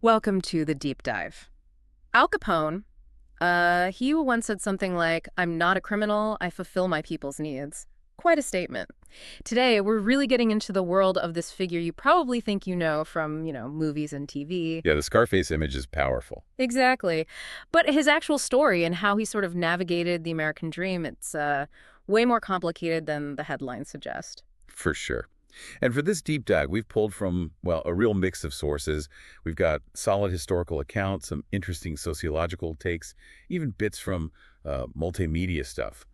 Welcome to the deep dive. Al Capone, he once said something like, "I'm not a criminal, I fulfill my people's needs." Quite a statement. Today, we're really getting into the world of this figure you probably think you know from, movies and TV. Yeah, the Scarface image is powerful, Exactly. But his actual story and how he sort of navigated the American dream, it's way more complicated than the headlines suggest. for sure. And for this deep dive, we've pulled from, well, a real mix of sources. We've got solid historical accounts, some interesting sociological takes, even bits from multimedia stuff.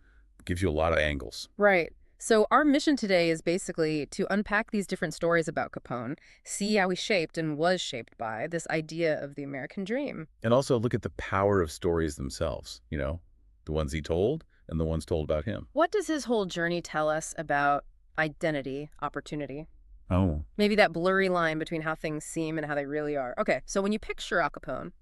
Gives you a lot of angles. Right. So our mission today is basically to unpack these different stories about Capone, see how he shaped and was shaped by this idea of the American dream. And also look at the power of stories themselves, the ones he told and the ones told about him. What does his whole journey tell us about identity, opportunity? Oh. Maybe that blurry line between how things seem and how they really are. Okay, so when you picture Al Capone,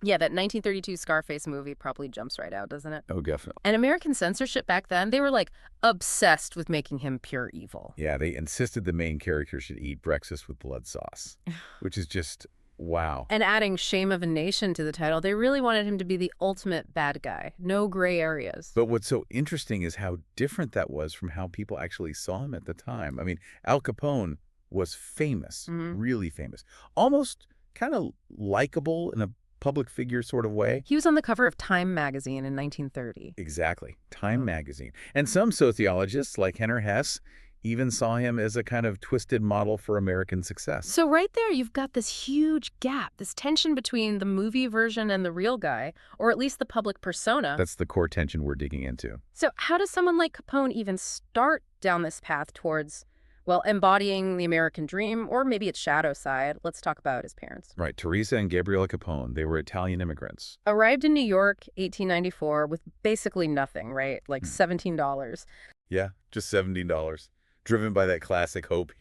yeah, that 1932 Scarface movie probably jumps right out, doesn't it? Oh, definitely. And American censorship back then, they were like obsessed with making him pure evil. Yeah, they insisted the main character should eat breakfast with blood sauce, which is just, wow. And adding Shame of a Nation to the title, they really wanted him to be the ultimate bad guy. No gray areas. But what's so interesting is how different that was from how people actually saw him at the time. I mean, Al Capone was famous, Mhm. really famous, almost kind of likable in a public figure sort of way. He was on the cover of Time magazine in 1930. Exactly. Time magazine. And some sociologists, like Henner Hess, even saw him as a kind of twisted model for American success. So right there, you've got this huge gap, this tension between the movie version and the real guy, or at least the public persona. That's the core tension we're digging into. So how does someone like Capone even start down this path towards, well, embodying the American dream, or maybe its shadow side? Let's talk about his parents. Right. Teresa and Gabriella Capone, they were Italian immigrants. Arrived in New York, 1894, with basically nothing, right? Like $17. Yeah, just $17. Driven by that classic hope,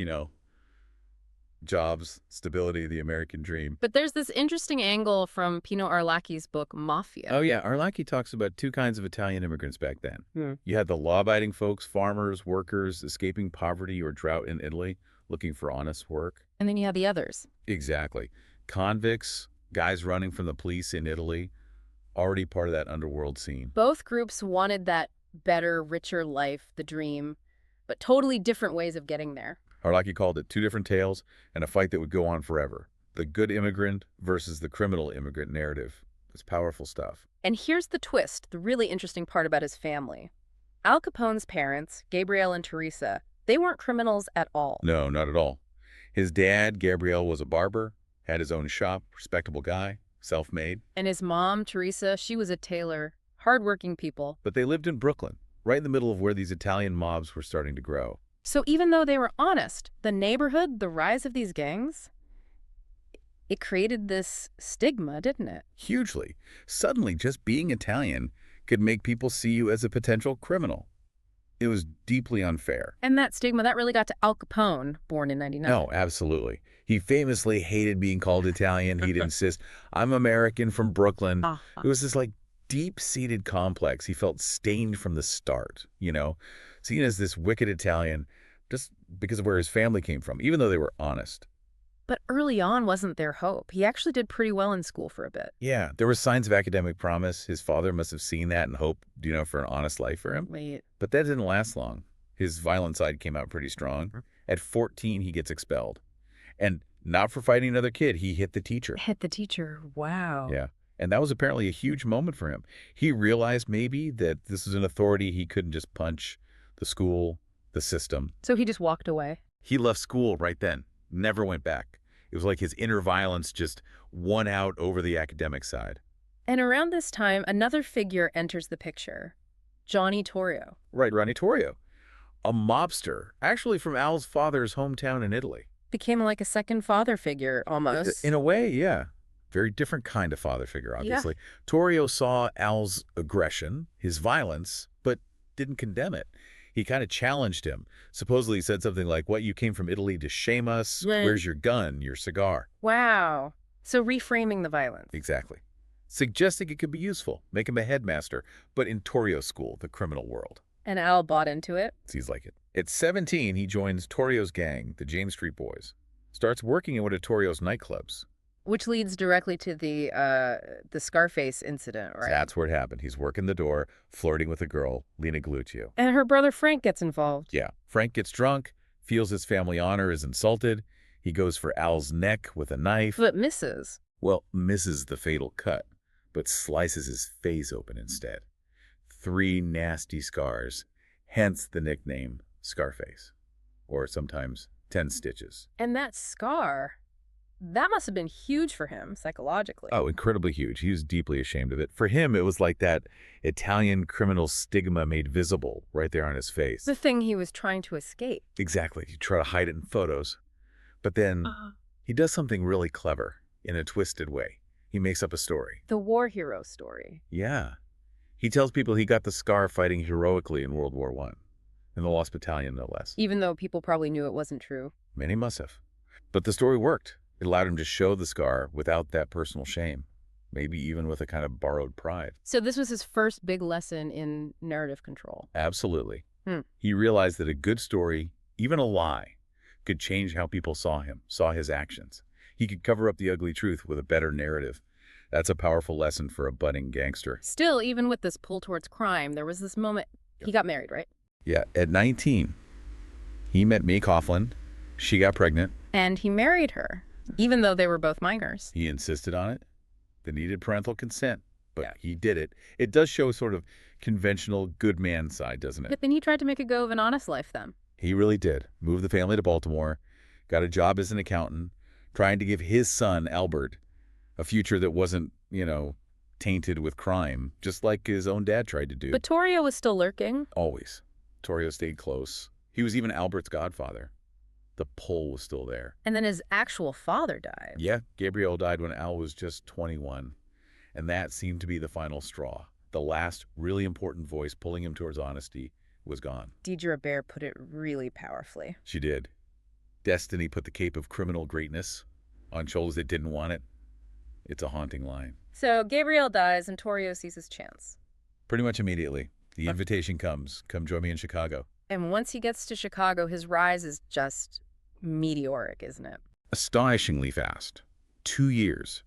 jobs, stability, the American dream. But there's this interesting angle from Pino Arlacchi's book, Mafia. Oh, yeah. Arlacchi talks about two kinds of Italian immigrants back then. Hmm. You had the law-abiding folks, farmers, workers, escaping poverty or drought in Italy, looking for honest work. And then you have the others. Exactly. Convicts, guys running from the police in Italy, already part of that underworld scene. Both groups wanted that better, richer life, the dream, but totally different ways of getting there. Arlacchi called it two different tales and a fight that would go on forever. The good immigrant versus the criminal immigrant narrative. It's powerful stuff. And here's the twist, the really interesting part about his family. Al Capone's parents, Gabrielle and Teresa, they weren't criminals at all. No, not at all. His dad, Gabriel, was a barber, had his own shop, respectable guy, self-made. And his mom, Teresa, she was a tailor, hardworking people. But they lived in Brooklyn, right in the middle of where these Italian mobs were starting to grow. So even though they were honest, the neighborhood, the rise of these gangs, it created this stigma, didn't it? Hugely. Suddenly, just being Italian could make people see you as a potential criminal. It was deeply unfair. And that stigma, that really got to Al Capone, born in 99. No, absolutely. He famously hated being called Italian. He'd insist, I'm American from Brooklyn. It was this deep-seated complex. He felt stained from the start, seen as this wicked Italian just because of where his family came from, even though they were honest. But early on wasn't their hope. He actually did pretty well in school for a bit. Yeah, there were signs of academic promise. His father must have seen that and hoped, for an honest life for him. Wait. But that didn't last long. His violent side came out pretty strong. At 14, he gets expelled. And not for fighting another kid, he hit the teacher. Hit the teacher. Wow. Yeah. And that was apparently a huge moment for him. He realized maybe that this was an authority he couldn't just punch, the school, the system. So he just walked away. He left school right then, never went back. It was like his inner violence just won out over the academic side. And around this time, another figure enters the picture. Johnny Torrio. Right, Ronnie Torrio, a mobster, actually from Al's father's hometown in Italy. Became like a second father figure, almost. In a way, yeah. Very different kind of father figure, obviously. Torrio saw Al's aggression, his violence, but didn't condemn it. He kind of challenged him. Supposedly he said something like, what, you came from Italy to shame us? Right. Where's your gun, your cigar? Wow. So reframing the violence. Exactly. Suggesting it could be useful, make him a headmaster, but in Torrio's school, the criminal world. And Al bought into it. Seems like it. At 17, he joins Torrio's gang, the James Street Boys. Starts working in one of Torrio's nightclubs. Which leads directly to the Scarface incident, right? That's where it happened. He's working the door, flirting with a girl, Lena Gluccio. And her brother Frank gets involved. Yeah. Frank gets drunk, feels his family honor is insulted. He goes for Al's neck with a knife. But misses. Well, misses the fatal cut, but slices his face open instead. 3 nasty scars, hence the nickname Scarface, or sometimes 10 stitches. And that scar, that must have been huge for him psychologically. Oh, incredibly huge. He was deeply ashamed of it. For him, it was like that Italian criminal stigma made visible right there on his face. The thing he was trying to escape. Exactly. You try to hide it in photos. But then he does something really clever in a twisted way. He makes up a story. The war hero story. Yeah. He tells people he got the scar fighting heroically in World War I, in the Lost Battalion, no less. Even though people probably knew it wasn't true. Many must have. But the story worked. It allowed him to show the scar without that personal shame, maybe even with a kind of borrowed pride. So this was his first big lesson in narrative control. Absolutely. He realized that a good story, even a lie, could change how people saw him, saw his actions. He could cover up the ugly truth with a better narrative. That's a powerful lesson for a budding gangster. Still, even with this pull towards crime, there was this moment. He got married, right? Yeah, at 19, he met Mae Coughlin. She got pregnant. And he married her, even though they were both minors. He insisted on it. They needed parental consent, but he did it. It does show sort of conventional good man side, doesn't it? But then he tried to make a go of an honest life then. He really did. Moved the family to Baltimore, got a job as an accountant, trying to give his son, Albert, a future that wasn't, tainted with crime, just like his own dad tried to do. But Torrio was still lurking. Always. Torrio stayed close. He was even Albert's godfather. The pull was still there. And then his actual father died. Yeah, Gabriel died when Al was just 21. And that seemed to be the final straw. The last really important voice pulling him towards honesty was gone. Deidre Bear put it really powerfully. She did. Destiny put the cape of criminal greatness on shoulders that didn't want it. It's a haunting line. So Gabriel dies and Torrio sees his chance. Pretty much immediately. The invitation comes. Come join me in Chicago. And once he gets to Chicago, his rise is just meteoric, isn't it? Astonishingly fast. 2 years.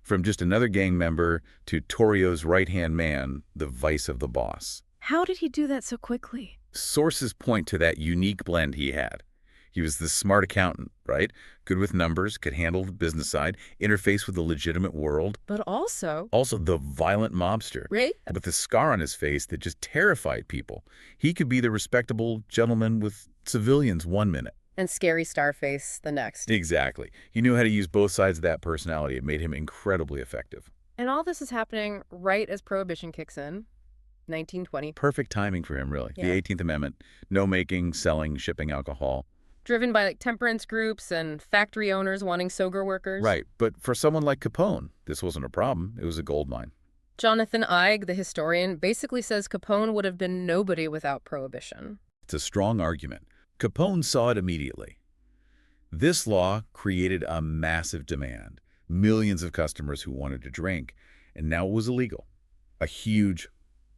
From just another gang member to Torrio's right-hand man, the vice of the boss. How did he do that so quickly? Sources point to that unique blend he had. He was the smart accountant, right? Good with numbers, could handle the business side, interface with the legitimate world. But also the violent mobster. right? With the scar on his face that just terrified people. He could be the respectable gentleman with civilians 1 minute. And scary Starface the next. Exactly. He knew how to use both sides of that personality. It made him incredibly effective. And all this is happening right as Prohibition kicks in, 1920. Perfect timing for him, really. Yeah. The 18th Amendment. No making, selling, shipping alcohol. Driven by temperance groups and factory owners wanting sober workers. Right. But for someone like Capone, this wasn't a problem. It was a gold mine. Jonathan Eig, the historian, basically says Capone would have been nobody without Prohibition. It's a strong argument. Capone saw it immediately. This law created a massive demand. Millions of customers who wanted to drink, and now it was illegal. A huge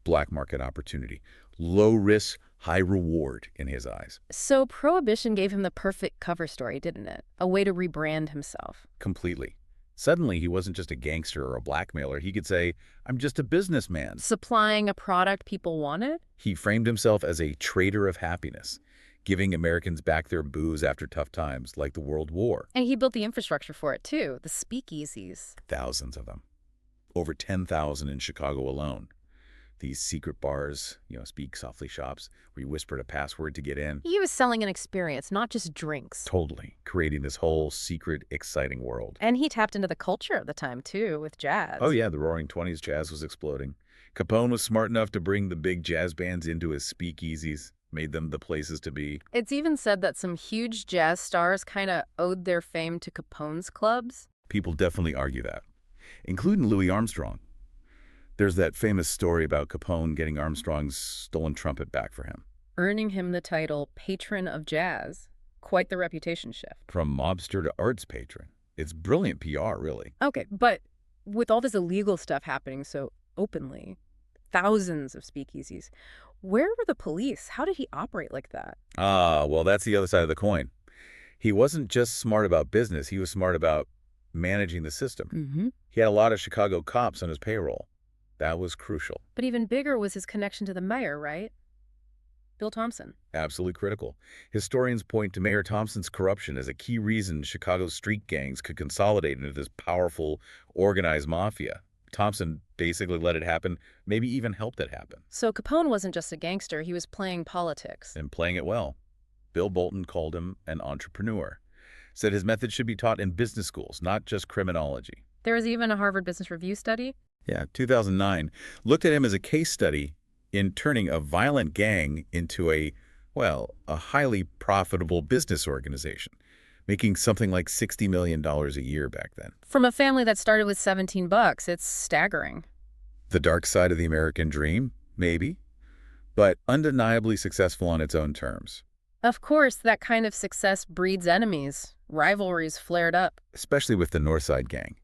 black market opportunity. Low risk, high reward in his eyes. So Prohibition gave him the perfect cover story, didn't it? A way to rebrand himself. Completely. Suddenly, he wasn't just a gangster or a blackmailer. He could say, I'm just a businessman. Supplying a product people wanted? He framed himself as a trader of happiness, giving Americans back their booze after tough times, like the World War. And he built the infrastructure for it, too. The speakeasies. Thousands of them. Over 10,000 in Chicago alone. These secret bars, speak softly shops, where you whispered a password to get in. He was selling an experience, not just drinks. Totally. Creating this whole secret, exciting world. And he tapped into the culture of the time, too, with jazz. Oh, yeah, the Roaring '20s jazz was exploding. Capone was smart enough to bring the big jazz bands into his speakeasies, made them the places to be. It's even said that some huge jazz stars kind of owed their fame to Capone's clubs. People definitely argue that, including Louis Armstrong. There's that famous story about Capone getting Armstrong's stolen trumpet back for him. Earning him the title Patron of Jazz. Quite the reputation shift. From mobster to arts patron. It's brilliant PR, really. Okay, but with all this illegal stuff happening so openly, thousands of speakeasies, where were the police? How did he operate like that? Ah, well, that's the other side of the coin. He wasn't just smart about business. He was smart about managing the system. Mm-hmm. He had a lot of Chicago cops on his payroll. That was crucial. But even bigger was his connection to the mayor, right? Bill Thompson. Absolutely critical. Historians point to Mayor Thompson's corruption as a key reason Chicago's street gangs could consolidate into this powerful, organized mafia. Thompson basically let it happen, maybe even helped it happen. So Capone wasn't just a gangster, he was playing politics. And playing it well. Bill Bolton called him an entrepreneur. Said his method should be taught in business schools, not just criminology. There was even a Harvard Business Review study. Yeah, 2009 looked at him as a case study in turning a violent gang into a highly profitable business organization, making something like $60 million a year back then. From a family that started with $17, it's staggering. The dark side of the American dream, maybe, but undeniably successful on its own terms. Of course, that kind of success breeds enemies. Rivalries flared up. Especially with the North Side Gang.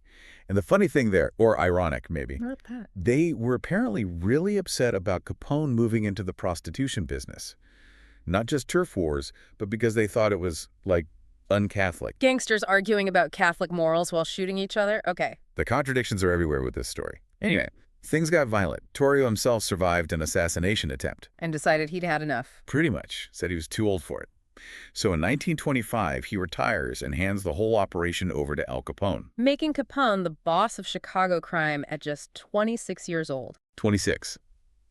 And the funny thing there, or ironic maybe, Not that. they were apparently really upset about Capone moving into the prostitution business. Not just turf wars, but because they thought it was, like, un-Catholic. Gangsters arguing about Catholic morals while shooting each other? Okay. The contradictions are everywhere with this story. Anyway, things got violent. Torrio himself survived an assassination attempt. And decided he'd had enough. Pretty much. Said he was too old for it. So in 1925, he retires and hands the whole operation over to Al Capone. Making Capone the boss of Chicago crime at just 26 years old. 26.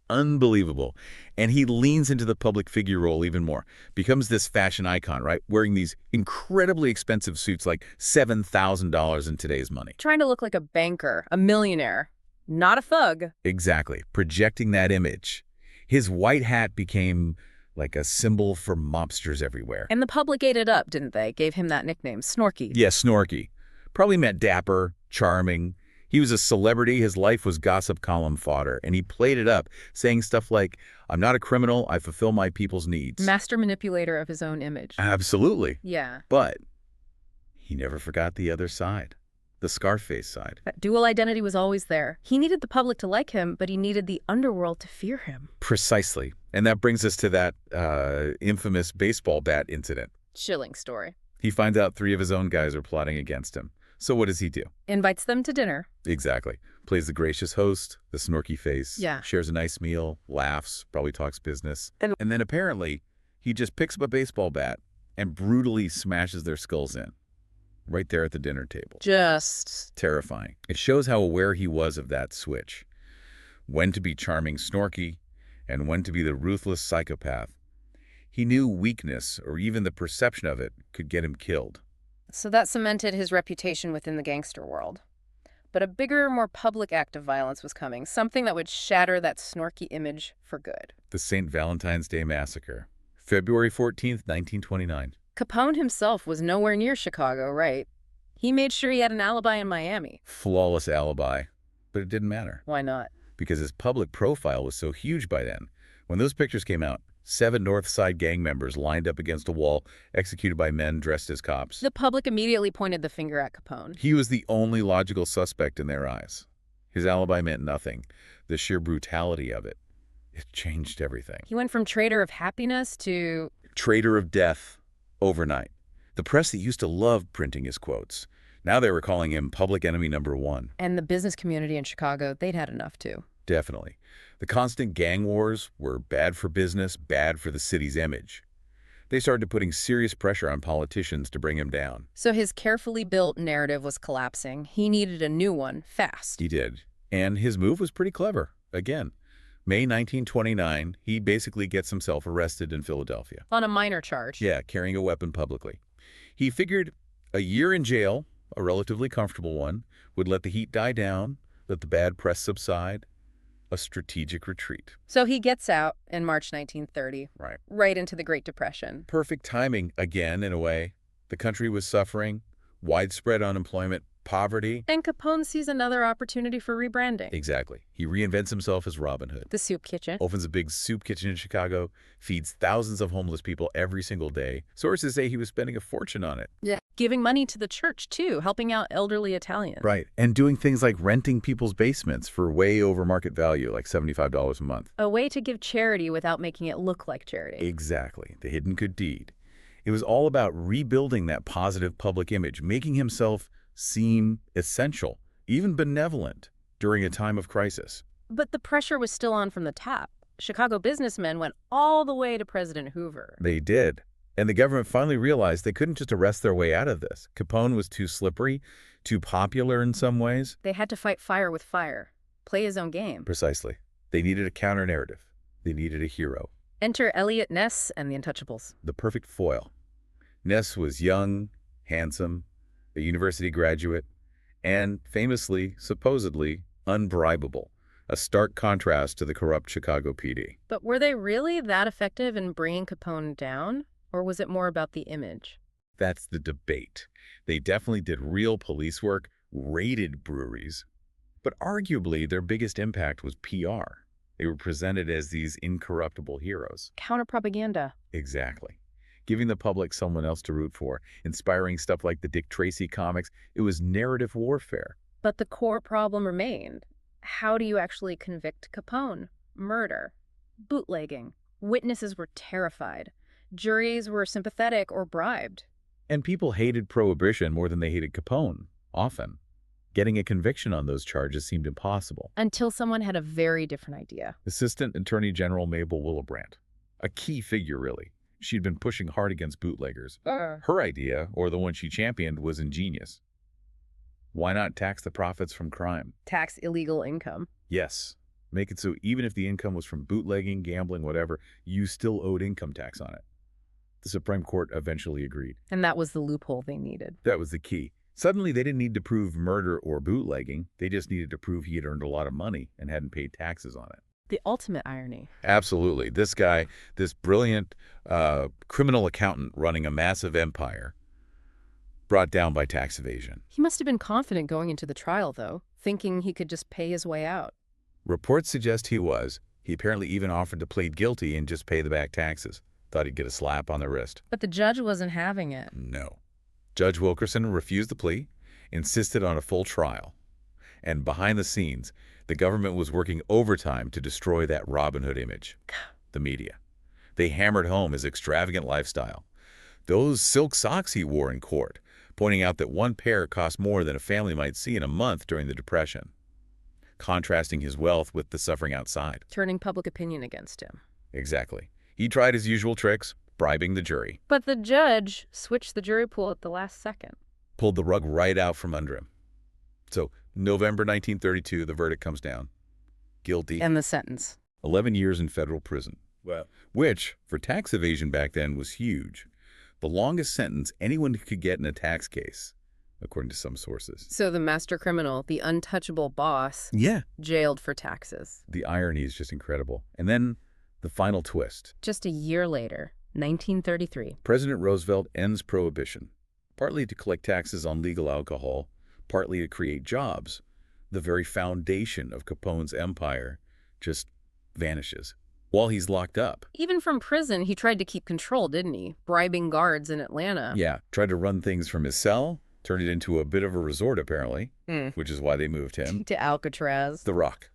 Unbelievable. And he leans into the public figure role even more. Becomes this fashion icon, right? Wearing these incredibly expensive suits, like $7,000 in today's money. Trying to look like a banker, a millionaire, not a thug. Exactly. Projecting that image. His white hat became like a symbol for mobsters everywhere. And the public ate it up, didn't they? Gave him that nickname, Snorky. Yeah, Snorky. Probably meant dapper, charming. He was a celebrity. His life was gossip column fodder, and he played it up, saying stuff like, "I'm not a criminal. I fulfill my people's needs." Master manipulator of his own image. Absolutely. Yeah. But he never forgot the other side, the Scarface side. That dual identity was always there. He needed the public to like him, but he needed the underworld to fear him. Precisely. And that brings us to that infamous baseball bat incident. Chilling story. He finds out 3 of his own guys are plotting against him. So what does he do? Invites them to dinner. Exactly. Plays the gracious host, the snorky face. Yeah. Shares a nice meal, laughs, probably talks business. And then apparently, he just picks up a baseball bat and brutally smashes their skulls in. Right there at the dinner table. Just Terrifying. It shows how aware he was of that switch. When to be charming Snorky and when to be the ruthless psychopath. He knew weakness, or even the perception of it, could get him killed. So that cemented his reputation within the gangster world. But a bigger, more public act of violence was coming, something that would shatter that Snorky image for good. The St. Valentine's Day Massacre. February 14th, 1929. Capone himself was nowhere near Chicago, right? He made sure he had an alibi in Miami. Flawless alibi. But it didn't matter. Why not? Because his public profile was so huge by then. When those pictures came out, 7 North Side gang members lined up against a wall, executed by men dressed as cops. The public immediately pointed the finger at Capone. He was the only logical suspect in their eyes. His alibi meant nothing. The sheer brutality of it. It changed everything. He went from traitor of happiness to Traitor of death overnight. The press that used to love printing his quotes. Now they were calling him public enemy number 1. And the business community in Chicago, they'd had enough too. Definitely. The constant gang wars were bad for business, bad for the city's image. They started putting serious pressure on politicians to bring him down. So his carefully built narrative was collapsing. He needed a new one, fast. He did. And his move was pretty clever. Again, May 1929, he basically gets himself arrested in Philadelphia. On a minor charge. Yeah, carrying a weapon publicly. He figured a year in jail, a relatively comfortable one, would let the heat die down, let the bad press subside. A strategic retreat. So he gets out in March 1930. Right into the Great Depression. Perfect timing, again, in a way. The country was suffering, widespread unemployment, poverty. And Capone sees another opportunity for rebranding. Exactly. He reinvents himself as Robin Hood. The soup kitchen. Opens a big soup kitchen in Chicago, feeds thousands of homeless people every single day. Sources say he was spending a fortune on it. Yeah. Giving money to the church, too, helping out elderly Italians. Right. And doing things like renting people's basements for way over market value, like $75 a month. A way to give charity without making it look like charity. Exactly. The hidden good deed. It was all about rebuilding that positive public image, making himself seem essential, even benevolent, during a time of crisis. But the pressure was still on from the top. Chicago businessmen went all the way to President Hoover. They did. And the government finally realized they couldn't just arrest their way out of this. Capone was too slippery, too popular in some ways. They had to fight fire with fire, play his own game. Precisely. They needed a counter-narrative. They needed a hero. Enter Elliot Ness and the Untouchables. The perfect foil. Ness was young, handsome, a university graduate, and famously, supposedly, unbribable. A stark contrast to the corrupt Chicago PD. But were they really that effective in bringing Capone down? Or was it more about the image? That's the debate. They definitely did real police work, raided breweries, but arguably their biggest impact was PR. They were presented as these incorruptible heroes. Counter-propaganda. Exactly. Giving the public someone else to root for, inspiring stuff like the Dick Tracy comics, it was narrative warfare. But the core problem remained. How do you actually convict Capone? Murder. Bootlegging. Witnesses were terrified. Juries were sympathetic or bribed. And people hated Prohibition more than they hated Capone, often. Getting a conviction on those charges seemed impossible. Until someone had a very different idea. Assistant Attorney General Mabel Willebrandt. A key figure, really. She'd been pushing hard against bootleggers. Her idea, or the one she championed, was ingenious. Why not tax the profits from crime? Tax illegal income. Yes. Make it so even if the income was from bootlegging, gambling, whatever, you still owed income tax on it. The Supreme Court eventually agreed. And that was the loophole they needed. That was the key. Suddenly, they didn't need to prove murder or bootlegging. They just needed to prove he had earned a lot of money and hadn't paid taxes on it. The ultimate irony. Absolutely. This guy, this brilliant criminal accountant running a massive empire, brought down by tax evasion. He must have been confident going into the trial, though, thinking he could just pay his way out. Reports suggest he was. He apparently even offered to plead guilty and just pay the back taxes. Thought he'd get a slap on the wrist. But the judge wasn't having it. No. Judge Wilkerson refused the plea, insisted on a full trial. And behind the scenes, the government was working overtime to destroy that Robin Hood image. The media. They hammered home his extravagant lifestyle. Those silk socks he wore in court, pointing out that one pair cost more than a family might see in a month during the Depression. Contrasting his wealth with the suffering outside. Turning public opinion against him. Exactly. He tried his usual tricks, bribing the jury. But the judge switched the jury pool at the last second. Pulled the rug right out from under him. So, November 1932, the verdict comes down. Guilty. And the sentence. 11 years in federal prison. Well, Which, for tax evasion back then, was huge. The longest sentence anyone could get in a tax case, according to some sources. So the master criminal, the untouchable boss, Yeah. jailed for taxes. The irony is just incredible. And then the final twist. Just a year later, 1933. President Roosevelt ends Prohibition, partly to collect taxes on legal alcohol, partly to create jobs. The very foundation of Capone's empire just vanishes while he's locked up. Even from prison, he tried to keep control, didn't he? Bribing guards in Atlanta. Yeah, tried to run things from his cell, turned it into a bit of a resort, apparently, which is why they moved him. To Alcatraz. The Rock,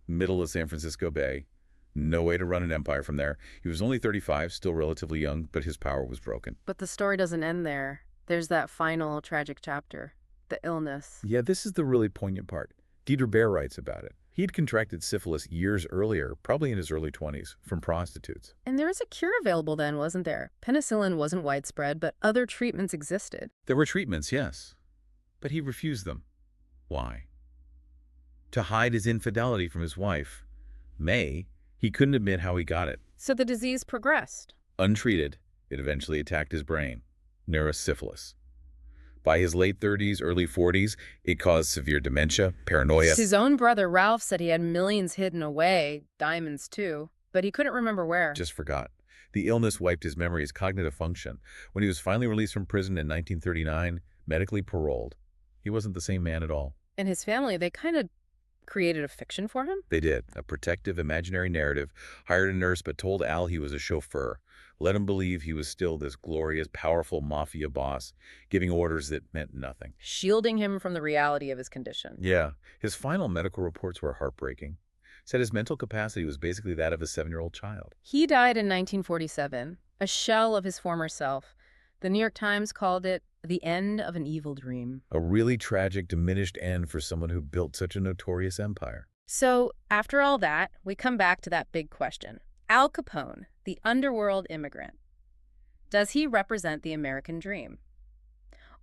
middle of San Francisco Bay. No way to run an empire from there. He was only 35, still relatively young, but his power was broken. But the story doesn't end there. There's that final tragic chapter, the illness. Yeah, this is the really poignant part. Dieter Baer writes about it. He'd contracted syphilis years earlier, probably in his early 20s, from prostitutes. And there was a cure available then, wasn't there? Penicillin wasn't widespread, but other treatments existed. There were treatments, yes, but he refused them. Why? To hide his infidelity from his wife, May. He couldn't admit how he got it. So the disease progressed. Untreated, it eventually attacked his brain. Neurosyphilis. By his late 30s, early 40s, it caused severe dementia, paranoia. His own brother Ralph said he had millions hidden away, diamonds too, but he couldn't remember where. Just forgot. The illness wiped his memory, his cognitive function. When he was finally released from prison in 1939, medically paroled, he wasn't the same man at all. And his family, they kind of created a fiction for him? They did. A protective, imaginary narrative. Hired a nurse, but told Al he was a chauffeur. Let him believe he was still this glorious, powerful mafia boss, giving orders that meant nothing. Shielding him from the reality of his condition. Yeah. His final medical reports were heartbreaking. Said his mental capacity was basically that of a 7-year-old child. He died in 1947, a shell of his former self. The New York Times called it The end of an evil dream. A really tragic, diminished end for someone who built such a notorious empire. So, after all that, we come back to that big question. Al Capone, the underworld immigrant, does he represent the American dream?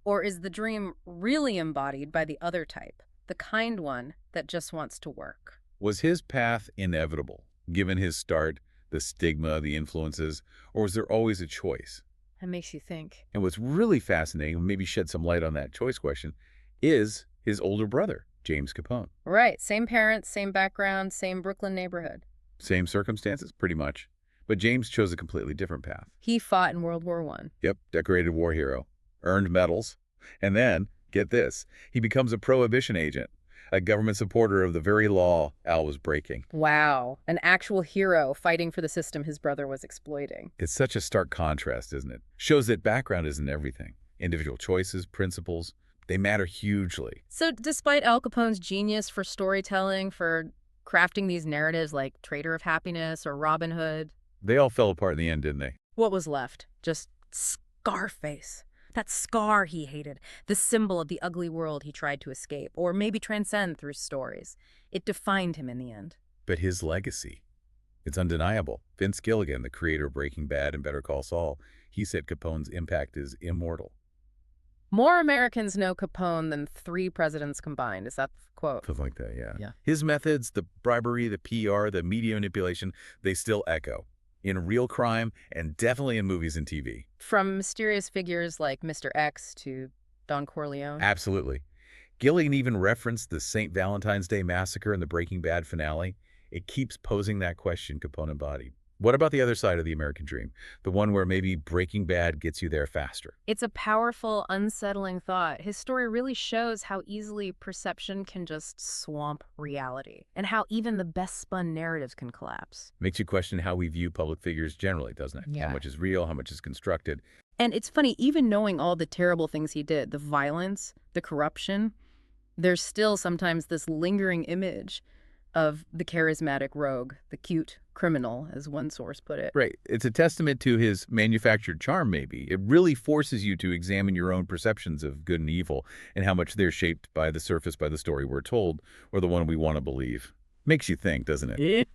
Or is the dream really embodied by the other type, the kind one that just wants to work? Was his path inevitable, given his start, the stigma, the influences, or was there always a choice? That makes you think. And what's really fascinating, and maybe shed some light on that choice question, is his older brother, James Capone. Right, same parents, same background, same Brooklyn neighborhood. Same circumstances, pretty much. But James chose a completely different path. He fought in World War I. Yep, decorated war hero, earned medals, and then, get this, he becomes a prohibition agent, a government supporter of the very law Al was breaking. Wow, an actual hero fighting for the system his brother was exploiting. It's such a stark contrast, isn't it? Shows that background isn't everything. Individual choices, principles, they matter hugely. So despite Al Capone's genius for storytelling, for crafting these narratives like Traitor of Happiness or Robin Hood, They all fell apart in the end, didn't they? what was left? Just Scarface. That scar he hated, the symbol of the ugly world he tried to escape, or maybe transcend through stories. It defined him in the end. But his legacy, it's undeniable. Vince Gilligan, the creator of Breaking Bad and Better Call Saul, he said Capone's impact is immortal. More Americans know Capone than 3 presidents combined. Is that the quote? Something like that, yeah. Yeah. His methods, the bribery, the PR, the media manipulation, they still echo in real crime and definitely in movies and TV. From mysterious figures like Mr. X to Don Corleone. Absolutely. Gilligan even referenced the St. Valentine's Day massacre in the Breaking Bad finale. It keeps posing that question Capone embodied. What about the other side of the American dream? The one where maybe Breaking Bad gets you there faster. It's a powerful, unsettling thought. His story really shows how easily perception can just swamp reality, and how even the best-spun narratives can collapse. Makes you question how we view public figures generally, doesn't it? Yeah. How much is real, how much is constructed. And it's funny, even knowing all the terrible things he did, the violence, the corruption, there's still sometimes this lingering image of the charismatic rogue, the cute criminal, as one source put it. Right. It's a testament to his manufactured charm, maybe. It really forces you to examine your own perceptions of good and evil and how much they're shaped by the surface, by the story we're told, or the one we want to believe. Makes you think, doesn't it?